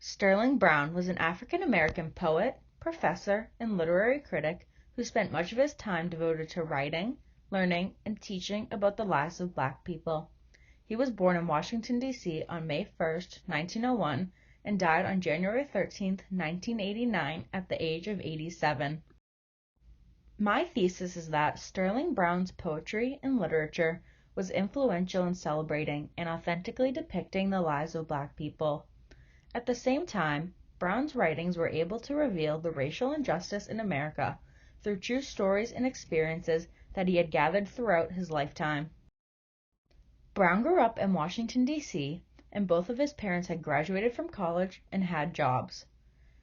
Sterling Brown was an African-American poet, professor, and literary critic who spent much of his time devoted to writing, learning, and teaching about the lives of Black people. He was born in Washington, D.C. on May 1, 1901, and died on January 13, 1989, at the age of 87. My thesis is that Sterling Brown's poetry and literature was influential in celebrating and authentically depicting the lives of Black people. At the same time, Brown's writings were able to reveal the racial injustice in America through true stories and experiences that he had gathered throughout his lifetime. Brown grew up in Washington, D.C., and both of his parents had graduated from college and had jobs.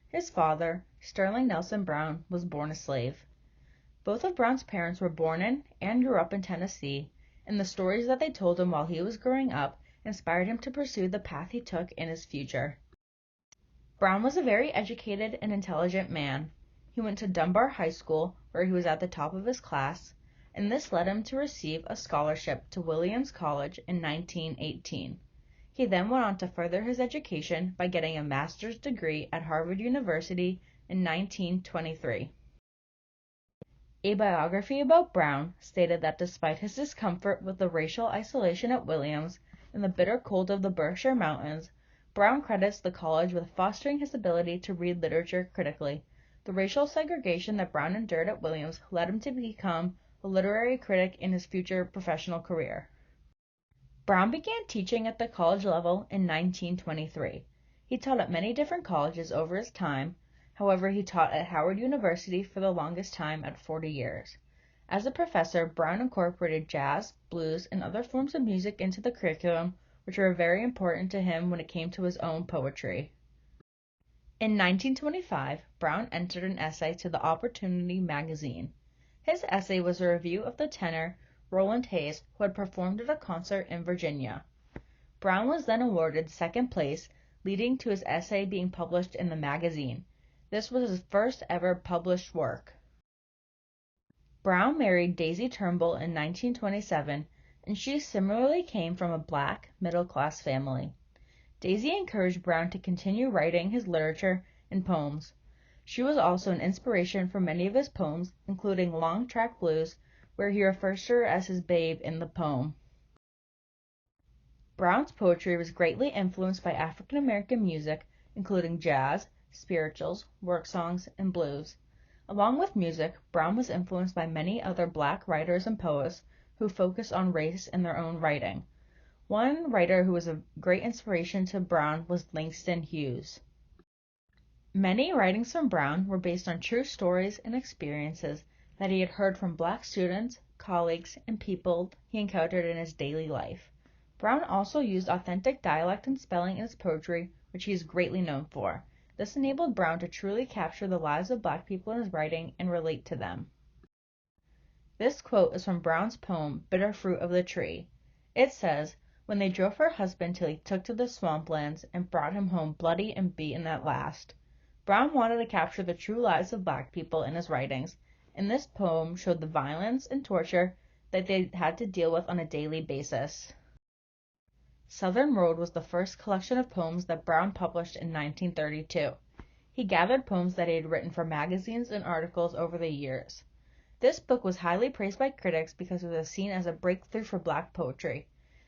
His father, Sterling Nelson Brown, was born a slave. Both of Brown's parents were born in and grew up in Tennessee, and the stories that they told him while he was growing up inspired him to pursue the path he took in his future. Brown was a very educated and intelligent man. He went to Dunbar High School, where he was at the top of his class, and this led him to receive a scholarship to Williams College in 1918. He then went on to further his education by getting a master's degree at Harvard University in 1923. A biography about Brown stated that despite his discomfort with the racial isolation at Williams and the bitter cold of the Berkshire Mountains, Brown credits the college with fostering his ability to read literature critically. The racial segregation that Brown endured at Williams led him to become a literary critic in his future professional career. Brown began teaching at the college level in 1923. He taught at many different colleges over his time. However, he taught at Howard University for the longest time at 40 years. As a professor, Brown incorporated jazz, blues, and other forms of music into the curriculum, which were very important to him when it came to his own poetry. In 1925, Brown entered an essay to the Opportunity magazine. His essay was a review of the tenor Roland Hayes, who had performed at a concert in Virginia. Brown was then awarded second place, leading to his essay being published in the magazine. This was his first ever published work. Brown married Daisy Turnbull in 1927, and she similarly came from a Black, middle-class family. Daisy encouraged Brown to continue writing his literature and poems. She was also an inspiration for many of his poems, including Long Track Blues, where he refers to her as his babe in the poem. Brown's poetry was greatly influenced by African American music, including jazz, spirituals, work songs, and blues. Along with music, Brown was influenced by many other Black writers and poets who focused on race in their own writing. One writer who was a great inspiration to Brown was Langston Hughes. Many writings from Brown were based on true stories and experiences that he had heard from Black students, colleagues, and people he encountered in his daily life. Brown also used authentic dialect and spelling in his poetry, which he is greatly known for. This enabled Brown to truly capture the lives of Black people in his writing and relate to them. This quote is from Brown's poem, Bitter Fruit of the Tree. It says, "When they drove her husband till he took to the swamplands and brought him home bloody and beaten at last." Brown wanted to capture the true lives of Black people in his writings, and this poem showed the violence and torture that they had to deal with on a daily basis. Southern Road was the first collection of poems that Brown published in 1932. He gathered poems that he had written for magazines and articles over the years. This book was highly praised by critics because it was seen as a breakthrough for Black poetry.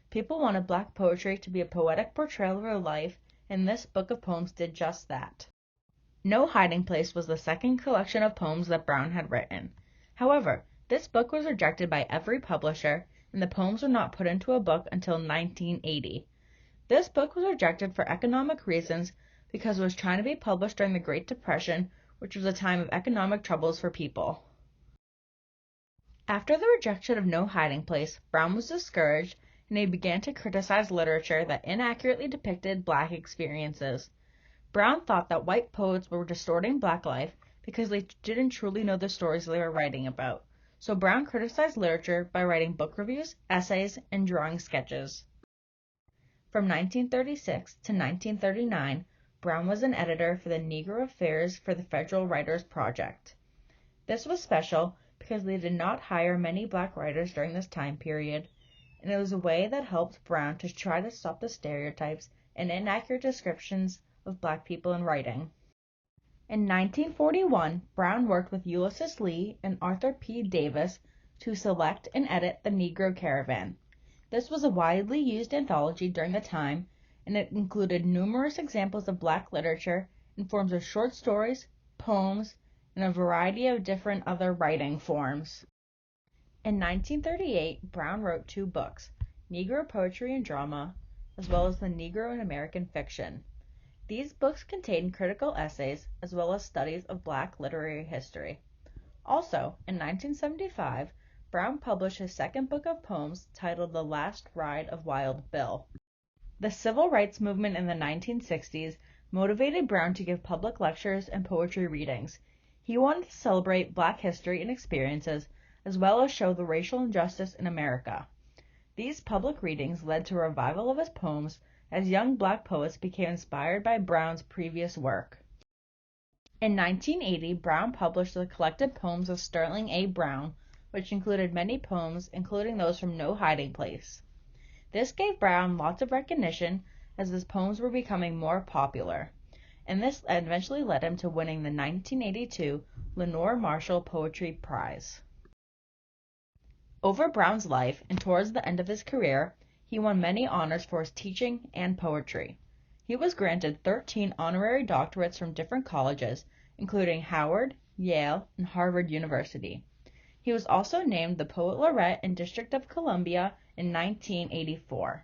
People wanted Black poetry to be a poetic portrayal of their life, and this book of poems did just that. No Hiding Place was the second collection of poems that Brown had written. However, this book was rejected by every publisher, and the poems were not put into a book until 1980. This book was rejected for economic reasons because it was trying to be published during the Great Depression, which was a time of economic troubles for people. After the rejection of No Hiding Place, Brown was discouraged, and he began to criticize literature that inaccurately depicted Black experiences. Brown thought that white poets were distorting Black life because they didn't truly know the stories they were writing about. So Brown criticized literature by writing book reviews, essays, and drawing sketches. From 1936 to 1939, Brown was an editor for the Negro Affairs for the Federal Writers Project. This was special because they did not hire many Black writers during this time period, and it was a way that helped Brown to try to stop the stereotypes and inaccurate descriptions of Black people in writing. In 1941, Brown worked with Ulysses Lee and Arthur P. Davis to select and edit The Negro Caravan. This was a widely used anthology during the time, and it included numerous examples of Black literature in forms of short stories, poems, and a variety of different other writing forms. In 1938, Brown wrote 2 books, Negro Poetry and Drama, as well as The Negro in American Fiction. These books contain critical essays as well as studies of Black literary history. Also, in 1975, Brown published his second book of poems titled The Last Ride of Wild Bill. The civil rights movement in the 1960s motivated Brown to give public lectures and poetry readings. He wanted to celebrate Black history and experiences, as well as show the racial injustice in America. These public readings led to a revival of his poems as young Black poets became inspired by Brown's previous work. In 1980, Brown published the collected poems of Sterling A. Brown, which included many poems, including those from No Hiding Place. This gave Brown lots of recognition as his poems were becoming more popular, and this eventually led him to winning the 1982 Lenore Marshall Poetry Prize. Over Brown's life and towards the end of his career, he won many honors for his teaching and poetry. He was granted 13 honorary doctorates from different colleges, including Howard, Yale, and Harvard University. He was also named the Poet Laureate in District of Columbia in 1984.